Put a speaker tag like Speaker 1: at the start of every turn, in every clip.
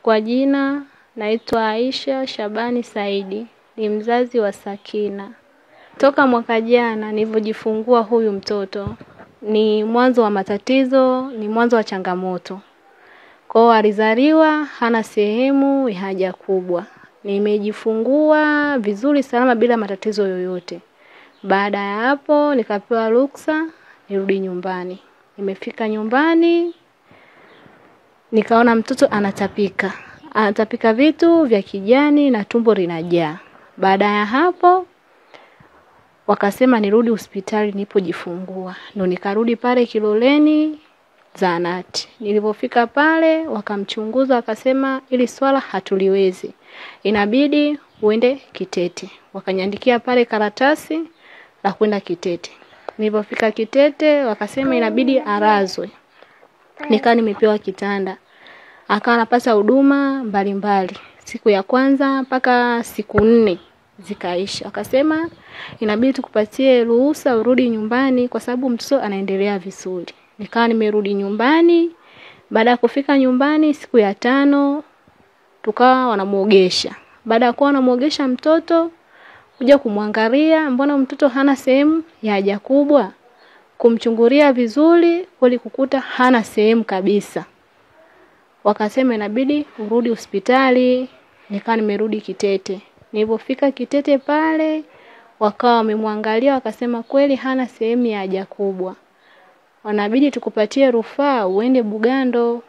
Speaker 1: Kwa jina naitwa Aisha Shabani Saidi, ni mzazi wa Sakina. Toka mwaka jana nilipojifungua huyu mtoto, ni mwanzo wa matatizo, ni mwanzo wa changamoto. Kwa alizaliwa hana sehemu ya haja kubwa. Nimejifungua vizuri salama bila matatizo yoyote. Baada ya hapo nikapewa ruksa nirudi nyumbani. Nimefika nyumbani, nikaona mtoto anatapika. Anatapika vitu vya kijani na tumbo linajaa. Baada ya hapo wakasema nirudi hospitali nilipojifungua. Ndio nikarudi pale Kiloleni zahanati. Nilipofika pale wakamchunguza wakasema ili swala hatuliwezi. Inabidi uende Kitete. Wakaniandikia pale karatasi la kwenda Kitete. Nilipofika Kitete wakasema inabidi arazwe. Nikaa nimepewa kitanda. Akawa anapata huduma mbalimbali. Siku ya kwanza mpaka siku 4 zikaisha. Akasema inabidi tukupatie ruhusa urudi nyumbani kwa sababu mtoto anaendelea vizuri. Nikawa nimerudi nyumbani. Baada ya kufika nyumbani siku ya 5 tukawa wanamuogesha. Baada ya kuwa wanamuogesha mtoto kuja kumwangalia mbona mtoto hana sehemu ya haja kubwa. Kumchungulia vizuri kweli kukuta hana sehemu kabisa. Wakasema inabidi urudi hospitali. Nikawa nimerudi Kitete. Nilipofika Kitete pale wakawa wamemwangalia wakasema kweli hana sehemu ya haja kubwa. Wanabidi tukupatie rufaa uende Bugando.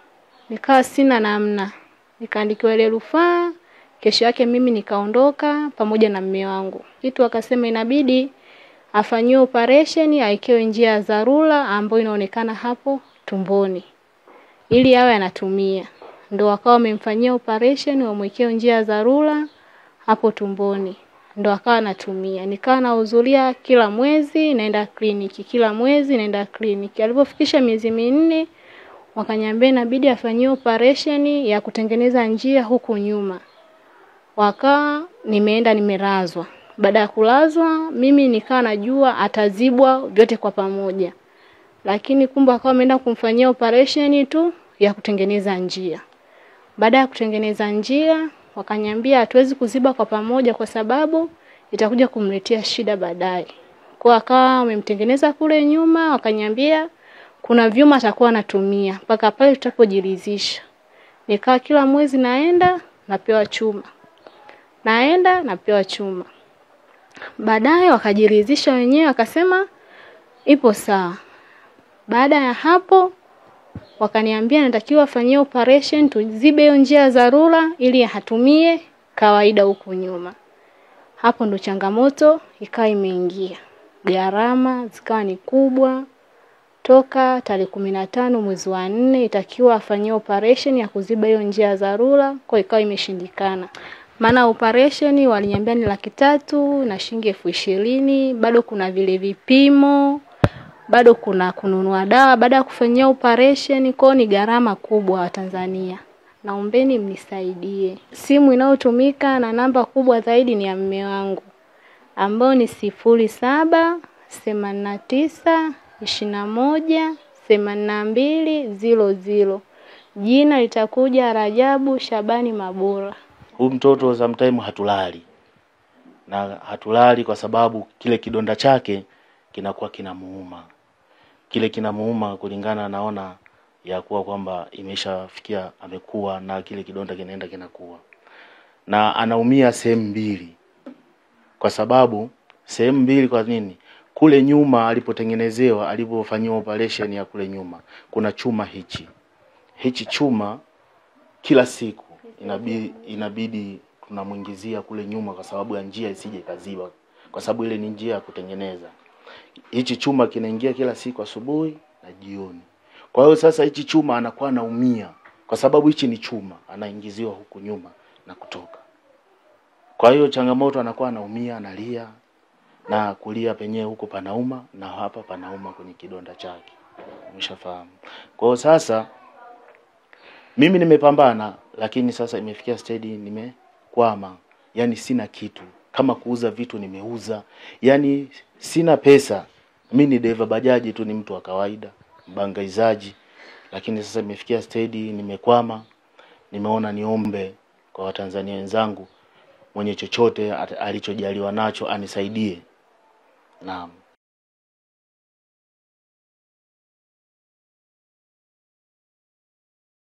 Speaker 1: Nikawa sina namna. Nikaandikiwa ile rufaa, kesho yake mimi nikaondoka pamoja na mume wangu. Kitu wakasema inabidi afanyiwe operation awekewe njia ya dharura ambayo inaonekana hapo tumboni. Ili awe anatumia. Ndio wakawa wamemfanyia operation wamwekewe njia ya dharura hapo tumboni. Ndio akawa anatumia. Nikawa nahudhuria kila mwezi naenda kliniki, kila mwezi naenda kliniki. Alipofikisha miezi 4 wakaniambia inabidi afanyiwe operation ya kutengeneza njia huku nyuma. Wakawa nimeenda nimelazwa. Baada ya kulazwa mimi nikawa najua atazibwa vyote kwa pamoja. Lakini kumbe akawa ameenda kumfanyia operation tu ya kutengeneza njia. Baada ya kutengeneza njia wakaniambia hatuwezi kuziba kwa pamoja kwa sababu itakuja kumletea shida baadaye. Kwa akawa wamemtengeneza kule nyuma wakaniambia kuna vyuma atakuwa anatumia mpaka pale tutapojiridhisha. Nikaa kila mwezi naenda napewa chuma. Naenda napewa chuma. Baadaye wakajiridhisha wenyewe wakasema ipo sawa. Baada ya hapo wakaniambia natakiwa afanyie operation tuzibe hiyo njia ya dharura ili atumie kawaida huku nyuma. Hapo ndo changamoto ikawa imeingia. Gharama zikawa ni kubwa. Toka tarehe 15 mwezi wa 4 itakiwa afanyie operation ya kuziba hiyo njia ya dharura kwa ikawa imeshindikana. Maana operation waliniambia ni 300,000 na shilingi 20,000, bado kuna vile vipimo, bado kuna kununua dawa baada ya kufanyia operation kwa ni gharama kubwa wa Tanzania. Naombeni mnisaidie. Simu inayotumika na namba kubwa zaidi ni ya mume wangu ambao ni 0789218200. Jina litakuja Rajabu Shabani Mabura.
Speaker 2: Huyu mtoto sometime hatulali. Na hatulali kwa sababu kile kidonda chake kinakuwa kinamuuma. Kile kinamuuma kulingana naona ya kuwa kwamba imeshafikia amekuwa na kile kidonda kinaenda kinakuwa. Na anaumia sehemu 2. Kwa sababu sehemu 2 kwa nini? Kule nyuma alipotengenezewa, alipofanyiwa operation ya kule nyuma, kuna chuma hichi. Hichi chuma kila siku inabidi tunamuingizia kule nyuma kwa sababu ya njia isije kaziba. Kwa sababu ile ni njia ya kutengeneza. Hichi chuma kinaingia kila siku asubuhi na jioni. Kwa hiyo sasa hichi chuma anakuwa anaumia kwa sababu hichi ni chuma anaingiziwa huku nyuma na kutoka. Kwa hiyo changamoto anakuwa anaumia, analia na kulia penyewe huko panauma na hapa panauma kwenye kidonda chake. Umeshafahamu. Kwa hiyo sasa mimi nimepambana lakini sasa imefikia stage nimekwama. Yaani sina kitu. Kama kuuza vitu nimeuza. Yaani sina pesa. Mimi ni dereva bajaji tu, ni mtu wa kawaida, mbangaizaji. Lakini sasa imefikia stage nimekwama. nimeona niombe kwa Watanzania wenzangu, mwenye chochote alichojaliwa nacho anisaidie. Naam.